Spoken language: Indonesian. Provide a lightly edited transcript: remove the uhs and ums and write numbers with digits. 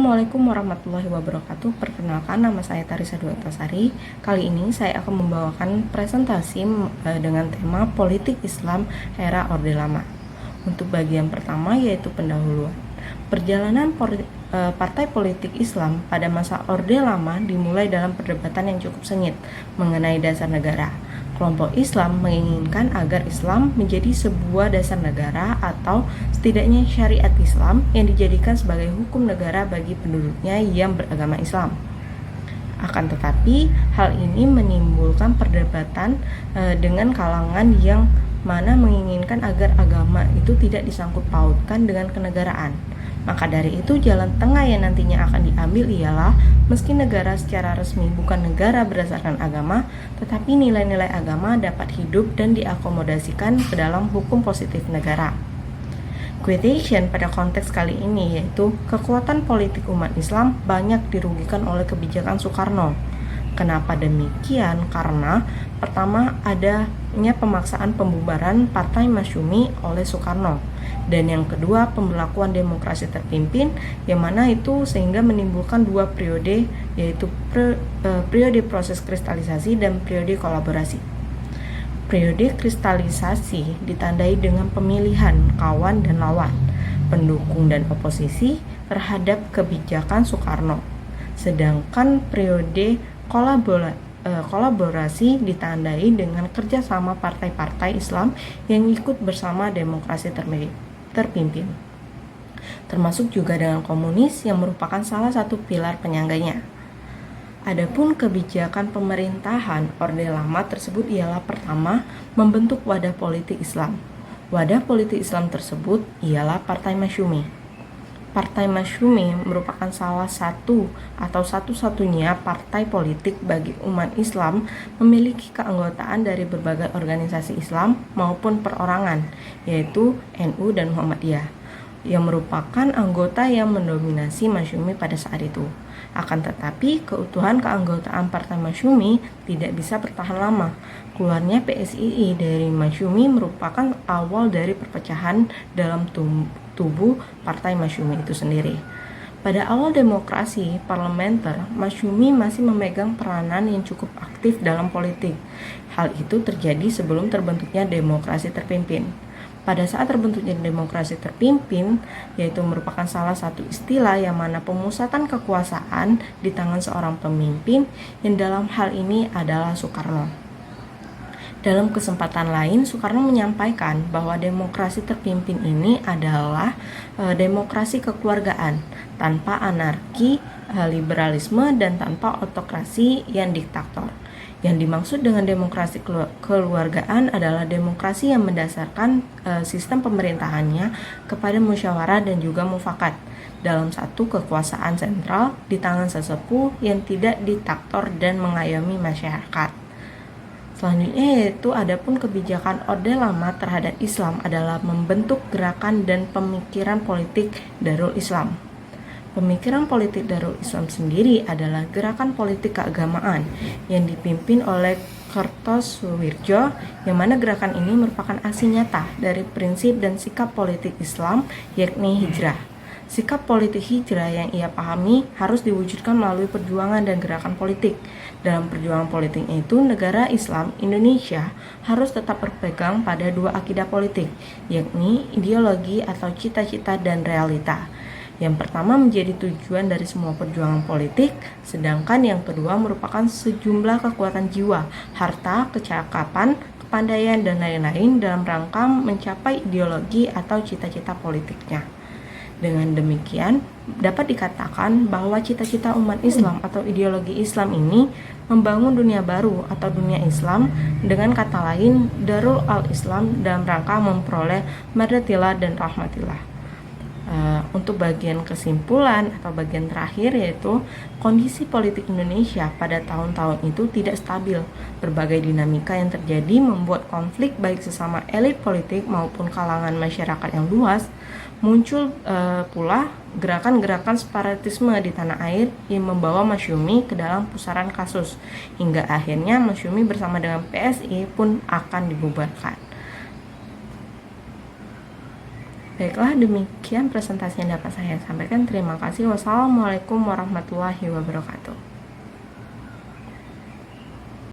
Assalamualaikum warahmatullahi wabarakatuh. Perkenalkan, nama saya Tarisa Duatasari. Kali ini saya akan membawakan presentasi dengan tema Politik Islam Era Orde Lama. Untuk bagian pertama yaitu pendahuluan. Perjalanan partai politik Islam pada masa Orde Lama dimulai dalam perdebatan yang cukup sengit mengenai dasar negara. Kelompok Islam menginginkan agar Islam menjadi sebuah dasar negara atau setidaknya syariat Islam yang dijadikan sebagai hukum negara bagi penduduknya yang beragama Islam. Akan tetapi, hal ini menimbulkan perdebatan dengan kalangan yang mana menginginkan agar agama itu tidak disangkut pautkan dengan kenegaraan. Maka dari itu, jalan tengah yang nantinya akan diambil ialah meski negara secara resmi bukan negara berdasarkan agama, tetapi nilai-nilai agama dapat hidup dan diakomodasikan ke dalam hukum positif negara. Quotation pada konteks kali ini yaitu kekuatan politik umat Islam banyak dirugikan oleh kebijakan Soekarno. Kenapa demikian? Karena pertama adanya pemaksaan pembubaran Partai Masyumi oleh Soekarno, dan yang kedua pemberlakuan demokrasi terpimpin yang mana itu sehingga menimbulkan dua periode, yaitu periode proses kristalisasi dan periode kolaborasi. Periode kristalisasi ditandai dengan pemilihan kawan dan lawan, pendukung dan oposisi terhadap kebijakan Soekarno, sedangkan periode kolaborasi ditandai dengan kerjasama partai-partai Islam yang ikut bersama demokrasi terpimpin, termasuk juga dengan komunis yang merupakan salah satu pilar penyangganya. Adapun kebijakan pemerintahan Orde Lama tersebut ialah pertama, membentuk wadah politik Islam. Wadah politik Islam tersebut ialah Partai Masyumi. Partai Masyumi merupakan salah satu atau satu-satunya partai politik bagi umat Islam memiliki keanggotaan dari berbagai organisasi Islam maupun perorangan, yaitu NU dan Muhammadiyah, yang merupakan anggota yang mendominasi Masyumi pada saat itu. Akan tetapi, keutuhan keanggotaan Partai Masyumi tidak bisa bertahan lama. Keluarnya PSII dari Masyumi merupakan awal dari perpecahan dalam tubuh Partai Masyumi itu sendiri. Pada awal demokrasi parlementer, Masyumi masih memegang peranan yang cukup aktif dalam politik. Hal itu terjadi sebelum terbentuknya demokrasi terpimpin. Pada saat terbentuknya demokrasi terpimpin, yaitu merupakan salah satu istilah yang mana pemusatan kekuasaan di tangan seorang pemimpin yang dalam hal ini adalah Soekarno. Dalam kesempatan lain, Soekarno menyampaikan bahwa demokrasi terpimpin ini adalah demokrasi kekeluargaan, tanpa anarki, liberalisme, dan tanpa autokrasi yang diktator. Yang dimaksud dengan demokrasi kekeluargaan adalah demokrasi yang mendasarkan sistem pemerintahannya kepada musyawarah dan juga mufakat dalam satu kekuasaan sentral di tangan sesepuh yang tidak diktator dan mengayomi masyarakat. Selanjutnya yaitu adapun kebijakan Orde Lama terhadap Islam adalah membentuk gerakan dan pemikiran politik Darul Islam. Pemikiran politik Darul Islam sendiri adalah gerakan politik keagamaan yang dipimpin oleh Kertosoewirjo, yang mana gerakan ini merupakan aksi nyata dari prinsip dan sikap politik Islam, yakni hijrah. Sikap politik hijrah yang ia pahami harus diwujudkan melalui perjuangan dan gerakan politik. Dalam perjuangan politiknya itu, negara Islam Indonesia harus tetap berpegang pada dua akidah politik, yakni ideologi atau cita-cita dan realita. Yang pertama menjadi tujuan dari semua perjuangan politik, sedangkan yang kedua merupakan sejumlah kekuatan jiwa, harta, kecakapan, kepandaian, dan lain-lain dalam rangka mencapai ideologi atau cita-cita politiknya. Dengan demikian, dapat dikatakan bahwa cita-cita umat Islam atau ideologi Islam ini membangun dunia baru atau dunia Islam, dengan kata lain Darul al-Islam, dalam rangka memperoleh mardatillah dan rahmatillah. Untuk bagian kesimpulan atau bagian terakhir yaitu kondisi politik Indonesia pada tahun-tahun itu tidak stabil. Berbagai dinamika yang terjadi membuat konflik baik sesama elit politik maupun kalangan masyarakat yang luas. Muncul pula gerakan-gerakan separatisme di tanah air yang membawa Masyumi ke dalam pusaran kasus, hingga akhirnya Masyumi bersama dengan PSI pun akan dibubarkan. Baiklah, demikian presentasi yang dapat saya sampaikan. Terima kasih. Wassalamualaikum warahmatullahi wabarakatuh.